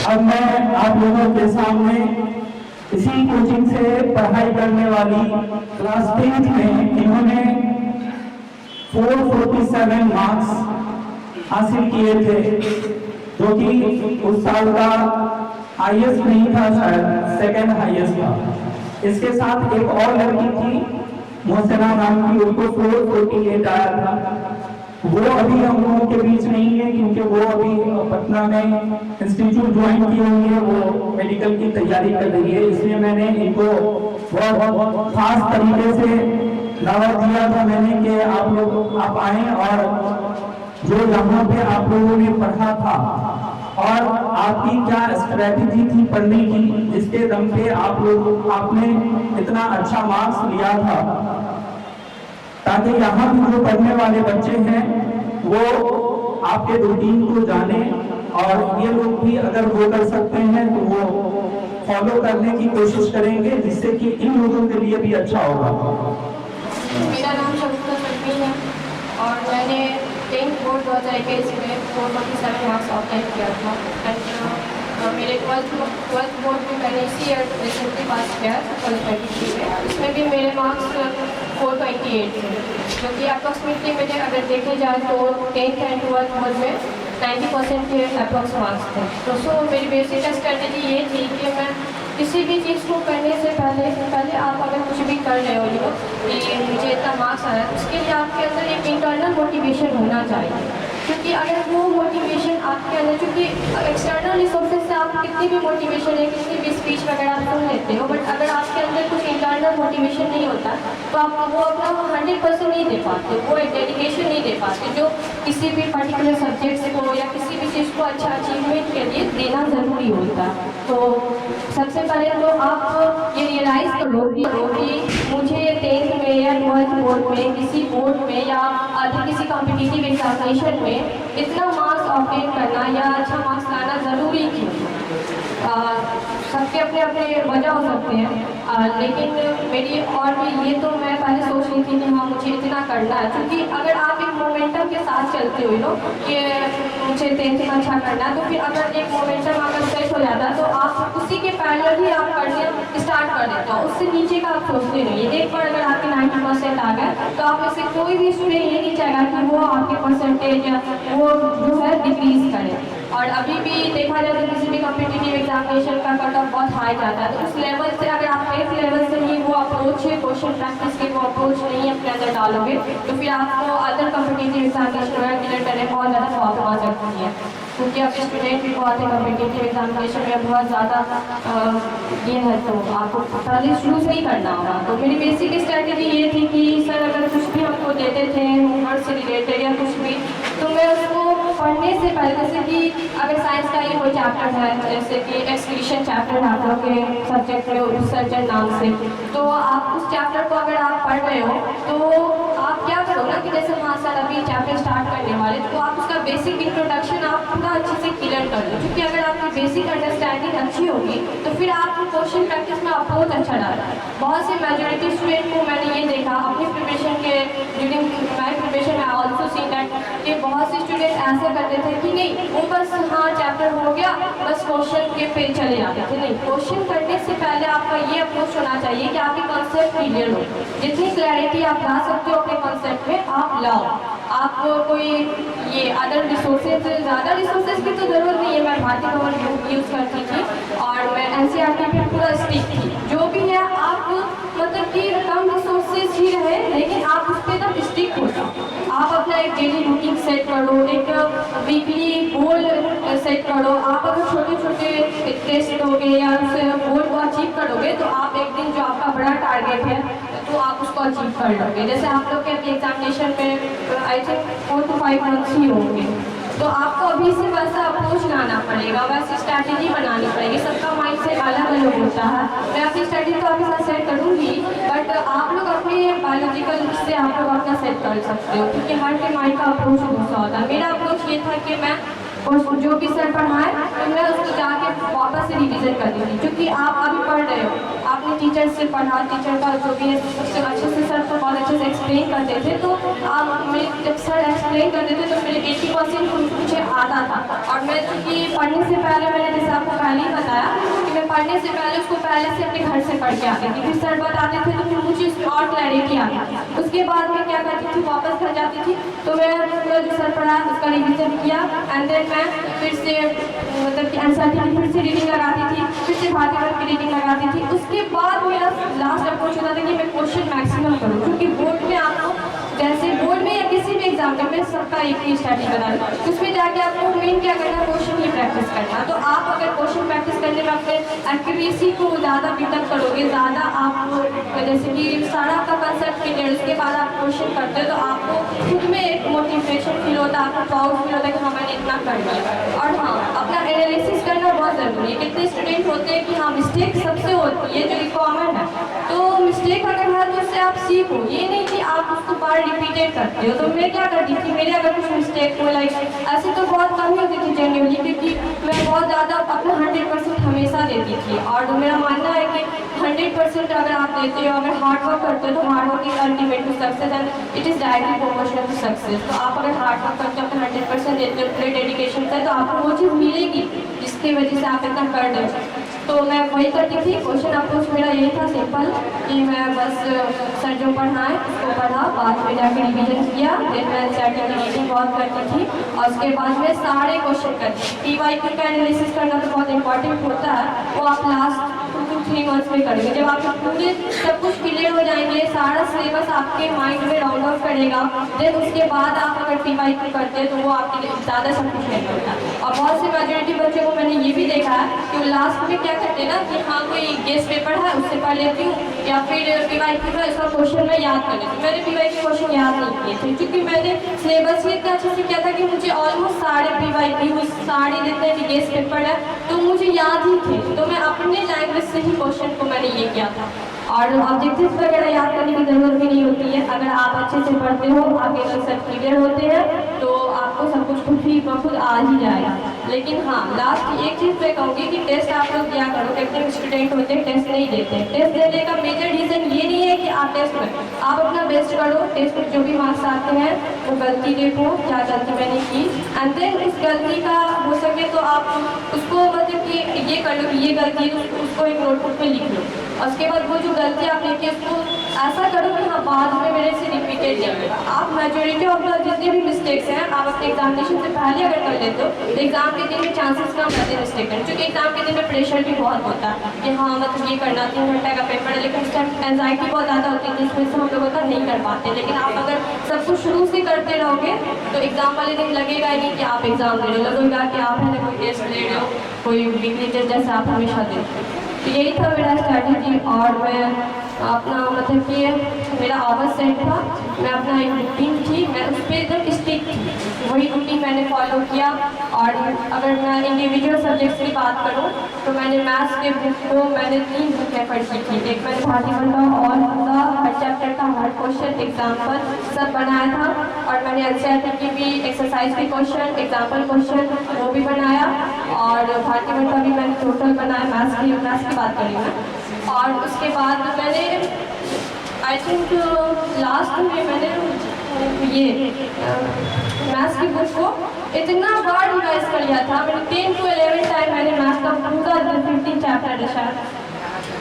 अब मैं आप लोगों के सामने इसी कोचिंग से पढ़ाई करने वाली क्लास 10th में इन्होंने 447 मार्क्स हासिल किए थे, जो कि उस साल का हाईएस्ट नहीं था, शायद सेकंड हाईएस्ट था। इसके साथ एक और लड़की थी मोहसिना नाम की, उनको 448 आया था। वो अभी हम लोगों के बीच नहीं है क्योंकि वो अभी पटना में इंस्टीट्यूट ज्वाइन की हुई है, वो मेडिकल की तैयारी कर रही है। इसलिए मैंने इनको बहुत खास तरीके से दावत दिया था मैंने कि आप आए और जो यहाँ पे आप लोगों ने पढ़ा था और आपकी क्या स्ट्रेटेजी थी पढ़ने की, जिसके दम पे आपने इतना अच्छा मार्क्स लिया था, ताकि यहाँ भी जो पढ़ने वाले बच्चे हैं वो आपके रूटीन को जाने और ये लोग भी अगर वो कर सकते हैं तो वो फॉलो करने की कोशिश करेंगे, जिससे कि इन लोगों के लिए भी अच्छा होगा। मेरा नाम शगुफ्ता शर्मी है और मैंने 10th बोर्ड 2021 में 447 मार्क्स ऑब्टेन किया था। एंड मेरे 12th बोर्ड में मैंने इसी ईयर रिसेंटली पास किया 2023 में। इसमें भी मेरे मार्क्स 428 थे, जो कि अप्रॉक्सीमेटली मुझे अगर देखे जाए तो 10th एंड 12th बोर्ड में 90% के अप्रॉक्स मार्क्स थे। तो मेरी बेसिक स्ट्रेटेजी ये थी कि मैं किसी भी चीज़ को करने से पहले आप अगर कुछ भी कर रहे हो कि मुझे इतना मार्क्स आया, उसके लिए आपके अंदर एक इंटरनल मोटिवेशन होना चाहिए। क्योंकि अगर वो मोटिवेशन आपके अंदर, क्योंकि एक्सटर्नल रिसोर्सेज से आप कितनी भी मोटिवेशन है, कितनी भी स्पीच वगैरह आप सुन लेते हो, बट अगर आपके अंदर कुछ इंटरनल मोटिवेशन नहीं होता तो आप वो अपना 100% नहीं दे पाते, वो एक डेडिकेशन नहीं दे पाते जो किसी भी पर्टिकुलर सब्जेक्ट्स को या किसी भी चीज़ को अच्छा अचीवमेंट के लिए देना ज़रूरी होता। तो सबसे पहले तो आप ये रियलाइज़ करो कि मुझे 10th में या 12th बोर्ड में किसी बोर्ड में या अदर किसी कॉम्पिटिटिव एग्जामिनेशन में इतना मार्क्स ऑब्टेन करना या अच्छा मार्क्स लाना ज़रूरी क्यों। सबके अपने अपने वजह हो सकते हैं, लेकिन मेरी और भी ये तो मैं पहले सोच रही थी कि हाँ मुझे इतना करना है, क्योंकि अगर आप एक मोमेंटम के साथ चलते हो लो कि मुझे 10th में अच्छा करना है, तो फिर अगर एक मोमेंटम अगर सेट हो जाता है तो आप उसी के पैरेलल ही आप करने स्टार्ट कर देते हो, उससे नीचे का आप सोचते नहीं। एक बार अगर आपके 90% आ गए तो आप में से कोई भी स्टूडेंट ये नहीं चाहेगा कि वो आपके परसेंटेज या वो जो है डिक्रीज करे। और अभी भी देखा जाए तो किसी भी कॉम्पिटिटिव एग्जामिनेशन का कट ऑफ बहुत हाई जाता है, तो उस लेवल से अगर आप एक लेवल से ही वो अप्रोच है क्वेश्चन प्रैक्टिस के वो अप्रोच नहीं अपने अंदर डालोगे तो फिर आपको अदर कॉम्पिटिटिव एग्जामिनेशन वगैरह क्लियर करने बहुत ज़्यादा प्रॉब्लम आ सकती है, क्योंकि अब स्टूडेंट भी बहुत है कॉम्पिटिटिव एग्जामिनेशन में बहुत ज़्यादा ये है, तो आपको पहले शुरू से ही करना होगा। तो मेरी बेसिक स्ट्रैटेजी ये थी कि सर अगर कुछ भी हमको देते थे होमवर्क से रिलेटेड या कुछ भी, तो मैं उसको पढ़ने से पहले, जैसे कि अगर साइंस का ये कोई चैप्टर है, जैसे कि एक्सक्रीशन चैप्टर है आप लोग के सब्जेक्ट में उत्सर्जन नाम से, तो आप उस चैप्टर को अगर आप पढ़ रहे हो तो आप क्या करो ना कि जैसे हाँ सर अभी चैप्टर स्टार्ट करने वाले, तो आप उसका बेसिक इंट्रोडक्शन आप पूरा अच्छे से क्लियर कर लो, क्योंकि अगर आपकी बेसिक अंडरस्टैंडिंग अच्छी होगी तो फिर आप क्वेश्चन प्रैक्टिस में अप्रोच अच्छा डालना है। बहुत से मेजॉरिटी स्टूडेंट को मैंने ये देखा अपनी प्रिपरेशन के ड्यूरिंग माई प्रिपरेशन में ऑल्सो सी दैट कि बहुत से स्टूडेंट ऐसे करते थे कि नहीं वो बस हाँ चैप्टर हो गया बस क्वेश्चन के पे चले जाते थे। नहीं, क्वेश्चन करने से पहले आपका ये अप्रोच होना चाहिए कि आपके कॉन्सेप्ट क्लियर हो, जितनी क्लैरिटी आप ला सकते हो अपने कॉन्सेप्ट में आप लाओ। आप कोई ये अदर रिसोर्सेज, ज़्यादा रिसोर्सेज की तो ज़रूरत नहीं है, मैं भारतीय गवर्नमेंट यूज़ करती थी और मैं NCERT पे पूरा स्टिक थी। जो भी है आप मतलब कि कम रिसोर्सेज ही रहे लेकिन आप उस पर एकदम स्टिक हो जाओ। आप अपना एक डेली रूटीन सेट करो, एक वीकली गोल सेट करो। आप अगर छोटे छोटे टेस्ट दोगे या उस गोल को अचीव करोगे तो आप एक दिन जो आपका बड़ा टारगेट है तो आप उसको अचीव कर लोगे। जैसे आप लोग के एग्जामिनेशन में आई थिंक 4 to 5 मंथ्स ही होंगे, तो आपको अभी से वैसा अप्रोच लाना पड़ेगा, वैसी स्ट्रैटेजी बनानी पड़ेगी। सबका माइंड से अलग अलग होता है, मैं अपनी स्ट्रैटेजी तो आपके साथ सेट करूँगी, बट आप लोग अपने बायोलॉजिकल से आप लोग अपना सेट कर सकते हो, क्योंकि हर के माइंड का अप्रोच दूसरा होता है। मेरा अप्रोच ये था कि मैं और जो भी सर पढ़ाए तो मैं उसको जाके वापस से रिवीजन कर दी थी, क्योंकि आप अभी पढ़ रहे हो, आपने टीचर से पढ़ा, टीचर का जो भी है सबसे अच्छे से सर तो बहुत अच्छे से एक्सप्लेन करते थे, तो आप मेरे जब सर एक्सप्लेन करते थे तो मेरे 80% मुझे आता था। और मैं चूँकि पढ़ने से पहले मैंने जैसे आपको बैठने से पहले उसको पहले से अपने घर से पढ़ के आती थी, फिर सर बताते थे तो फिर मुझे उसमें और क्लैरिटी आती। उसके बाद मैं क्या करती थी, वापस घर जाती थी तो मैं पूरा जो सर पढ़ा उसका रिविजन किया एंड देन मैं फिर से मतलब कि एनसीईआरटी की फिर से रीडिंग लगाती थी, फिर से भारतीय वर्ग की रीडिंग लगाती थी। उसके बाद मेरा लास्ट अप्रोच होता था कि मैं क्वेश्चन मैक्सिमम करूँ, क्योंकि बोर्ड में आपको जैसे बोर्ड में या किसी भी एग्जाम में सबका एक ही स्ट्रैटेजी बना है, उसमें जाके आपको मेन क्या करना है, क्वेश्चन ही प्रैक्टिस करना। तो आप अगर क्वेश्चन प्रैक्टिस करने में अपने एक्यूरेसी को ज़्यादा बिल्डअप करोगे, ज़्यादा आप जैसे कि सारा आपका कंसेप्ट क्लियर, उसके बाद आप क्वेश्चन करते हो तो आपको खुद में एक मोटिवेशन फील होता है, आपको प्राउड फील होता है कि हाँ मैंने इतना कर लिया। और हाँ, अपना एनालिसिस करना बहुत ज़रूरी है। कितने स्टूडेंट होते हैं कि हाँ मिस्टेक सबसे होती है जो कॉमन है, तो मिस्टेक अगर है तो उससे आप सीखो, ये नहीं कि आप उसको बार रिपीटेड करते हो। तो मैं क्या करती थी, मेरे अगर कुछ मिस्टेक हो लाइक ऐसे तो बहुत कम ही होती थी जेन्युइनली, क्योंकि मैं बहुत ज़्यादा अपना 100% हमेशा देती थी। और मेरा मानना है कि 100% अगर आप देते हो, अगर हार्ड वर्क करते हो तो hard work is ultimate to success and it is directly proportional to success. तो आप अगर हार्ड वर्क करते हो, अपना 100% देते हो, पूरे डेडिकेशन से, तो आपको वो चीज़ मिलेगी जिसकी वजह से आप इतना कर रहे हो। तो मैं वही करती थी। क्वेश्चन अप्रोच मेरा यही था सिंपल, कि मैं बस सर जो पढ़ाएं उसको पढ़ा, बाद में जाके रिवीजन किया, फिर मैं एनसीईआरटी की रीडिंग बहुत करती थी और उसके बाद में सारे क्वेश्चन करती थी। पीवाईक्यू का एनालिसिस करना तो बहुत इंपॉर्टेंट होता है, वो आप लास्ट 2 to 3 मंथ्स में करेंगे। जब आपके पूरे सब कुछ क्लियर हो जाएंगे, सारा सिलेबस आपके माइंड में राउंड ऑफ करेगा, देन उसके बाद आप अगर पीवाईक्यू करते हैं तो वो आपके लिए ज़्यादा सब कुछ नहीं होता। और बहुत से मेजॉरिटी बच्चों को मैंने ये भी देखा है कि वो लास्ट में क्या करते हैं ना कि हाँ कोई गेस्ट पेपर है उससे पढ़ लेती हूँ, या फिर पीवाईक्यू का इसका क्वेश्चन मैं याद कर लेती हूँ। मैंने पीवाईक्यू क्वेश्चन याद नहीं किए थे, क्योंकि मैंने सिलेबस ही इतना अच्छे से किया था कि मुझे ऑलमोस्ट सारे पीवाईक्यू, सारे जितने भी गेस्ट पेपर है तो मुझे याद ही थे। तो मैं अपने लैंग्वेज से ही क्वेश्चन को मैंने ये किया था। और ऑब्जेक्टिव्स वगैरह याद करने की ज़रूरत भी नहीं होती है, अगर आप अच्छे से पढ़ते हो, आपके कंसेप्ट क्लियर होते हैं तो आपको सब कुछ खुद ही खुद आ ही जाएगा। लेकिन हाँ, लास्ट एक चीज़ मैं कहूँगी कि टेस्ट आप लोग दिया करो। कितने स्टूडेंट होते हैं टेस्ट नहीं देते। टेस्ट देने का मेजर रीज़न ये नहीं है कि आप टेस्ट करें, आप अपना बेस्ट करो, टेस्ट में जो भी मार्क्स आते हैं वो गलती देखो, क्या गलती मैंने की, एंड देन उस गलती का हो सके तो आप उसको मतलब कि ये कर लो कि ये गलती है, उसको एक नोटबुक में लिख लो। और उसके बाद वो जो गलती आप लिखी उसको ऐसा करो कि हाँ बाद में मेरे से रिपीटेड नहीं होगा। आप मेजोरिटी ऑफ द जितने भी मिस्टेक्स हैं आप अपने एग्जामिनेशन से पहले अगर कर लेते हो तो एग्जाम के दिन में चांसेस कम रहते हैं मिस्टेक करने, क्योंकि एग्जाम के दिन में प्रेशर भी बहुत होता है कि हाँ मतलब ये करना 3 घंटे का पेपर है, लेकिन उस टाइम एंजाइटी बहुत ज़्यादा होती है जिसमें से हम लोग होता नहीं कर पाते। लेकिन आप अगर सब कुछ शुरू से करते रहोगे तो एग्जाम वाले दिन लगेगा ही नहीं कि आप एग्जाम दे रहे हो, लगेगा कि आप है ना कोई टेस्ट ले रहे हो, कोई वीकली टेस्ट जैसे आप हमेशा देते हो। तो यही था मेरा स्ट्रैटेजी। और मैं अपना मतलब कि मेरा आवर्स सेट था, मैं अपना एक रूटीन थी, मैं उस पर एकदम स्टिक थी, वही रूटीन मैंने फॉलो किया। और अगर मैं इंडिविजुअल सब्जेक्ट्स की बात करूं तो मैंने मैथ्स के बुक को मैंने 3 बुकें पढ़ी थी। एक मैंने भारतीय का और पूरा हर चैप्टर का हर क्वेश्चन एग्जाम्पल सब बनाया था, और मैंने एनसीईआरटी की भी एक्सरसाइज के क्वेश्चन एग्जाम्पल क्वेश्चन वो भी बनाया, और भारतीय का भी मैंने टोटल बनाया। मैथ्स की बात करी मैं। और उसके बाद मैंने आई थिंक लास्ट में मैंने ये मैथ्स की बुक को इतना बार रिवाइज कर लिया था। मैंने 10 to 11 टाइम मैंने मैथ्स का पूरा 15 चैप्टर शायद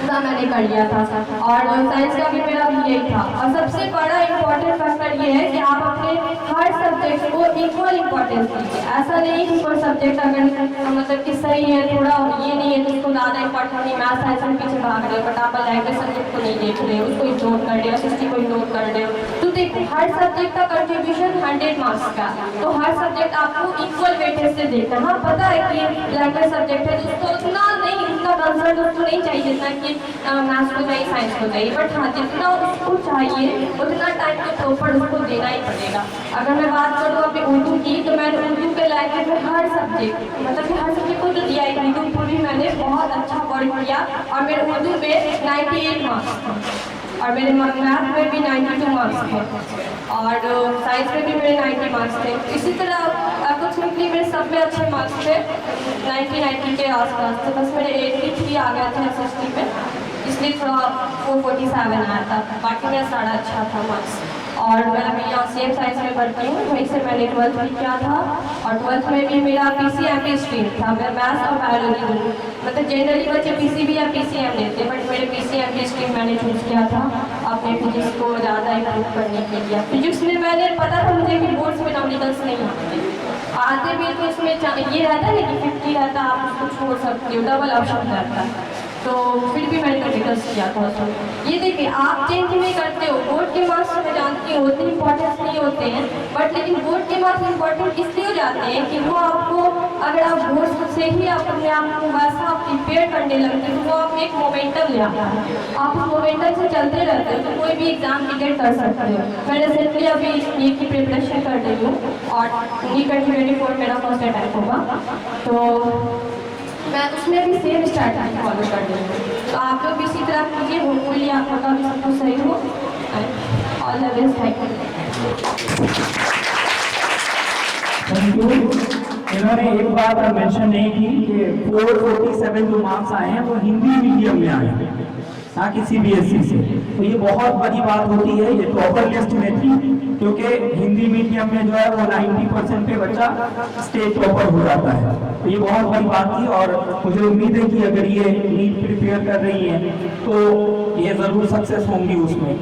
पूरा मैंने कर लिया था। और साइंस का भी मेरा भी यही था। और सबसे बड़ा इम्पोर्टेंट फैक्टर ये है कि आप अपने हर सब्जेक्ट को इक्वल इम्पोर्टेंस दीजिए। ऐसा नहीं कि कोई सब्जेक्ट अगर मतलब कि सही है थोड़ा ये नहीं है तो उसको ज़्यादा इंपॉर्टेंट नहीं, मैथ साइंस में पीछे भाग रहे हो, बट आप लैंग्वेज सब्जेक्ट को नहीं देख रहे हो, उसको इग्नोर कर रहे हो, हिस्ट्री को इग्नोर कर रहे हो। तो देखो हर सब्जेक्ट का कंट्रीब्यूशन 100 मार्क्स का, तो हर सब्जेक्ट आपको इक्वल वेटेज से देखना है। हाँ पता है कि लैंग्वेज सब्जेक्ट है तो उसको उतना नहीं, उतना कंसर्न उसको नहीं चाहिए जितना कि मैथ्स को चाहिए, साइंस को चाहिए, बट हाँ जितना उसको चाहिए उतना टाइम तो प्रॉपर उसको देना ही पड़ेगा। अगर मैं बात करूँ अपनी उर्दू की तो मैंने उर्दू के लैंग्वेज में हर सब्जेक्ट मतलब कि हर सब्जेक्ट को तो दिया ही, उर्दू को भी मैंने बहुत अच्छा वर्क किया, और मेरे उर्दू में 98 मार्क्स थे, और मेरे मैथ में भी 92 मार्क्स थे, और साइंस में भी मेरे 90 मार्क्स थे। इसी तरह अप्रोक्सीमेटली मेरे सब में अच्छे मार्क्स थे, 90 के आसपास। तो बस मेरे 83 आ गए थे SST में, इसलिए थोड़ा 447 आया था, बाकी मेरा सारा अच्छा था मार्क्स। और मैं अभी यहाँ सेम साइंस में पढ़ती हूँ, वहीं से मैंने 12th भी किया था। और 12th में भी मेरा PCM स्ट्रीम था, मैं मैथ्स और बायोलॉजी दूँ, मतलब जनरली बच्चे PCB या PCM लेते हैं, बट मेरे PCM स्ट्रीम मैंने चूज़ किया था अपने फिजिक्स को ज़्यादा इम्प्रूव करने के लिए। फिजिक्स में मैंने पता था मुझे कि बोर्ड्स में न्यूमेरिकल्स नहीं आते भी, तो इसमें ये रहता है कि 50 रहता, आप उसको छोड़ सकते हो, डबल ऑप्शन रहता है, तो फिर भी मैंने न्यूमेरिकल्स किया था उसमें। ये देखिए, आप 10th में करते हो, बोर्ड के मार्क्स में जानती हो उतने इंपॉर्टेंस नहीं होते हैं, बट लेकिन बोर्ड के मार्क्स इंपॉर्टेंट इसलिए हो जाते हैं कि वो आपको, अगर आप बोर्ड से ही आप अपने आप को वैसा प्रिपेयर करने लगते हो, तो वो आप एक मोमेंटम ले आता है, आप उस मोमेंटम से चलते रहते हो तो कोई भी एग्जाम क्लियर कर सकते हो। मैं रिसेंटली अभी नीट की प्रिपरेशन कर रही हूँ और नीट 2024 मेरा फर्स्ट अटैम्प्ट होगा, तो मैं उसमें भी सेम स्ट्रैटेजी फॉलो कर रही हूँ। तो आप लोग भी इसी तरह कीजिए, होपफुली आपका भी सब कुछ सही हो। All the best, thank you. इन्होंने एक बात मेंशन नहीं की कि 447 जो मार्क्स आए हैं वो हिंदी मीडियम में आए हैं, ना कि CBSE से। तो ये बहुत बड़ी बात होती है, ये टॉपर लिस्ट में थी, क्योंकि हिंदी मीडियम में जो है वो 90% पे बच्चा स्टेट टॉपर हो जाता है। तो ये बहुत बड़ी बात थी और मुझे उम्मीद है कि अगर ये नीट प्रिपेयर कर रही है तो ये ज़रूर सक्सेस होंगी उसमें।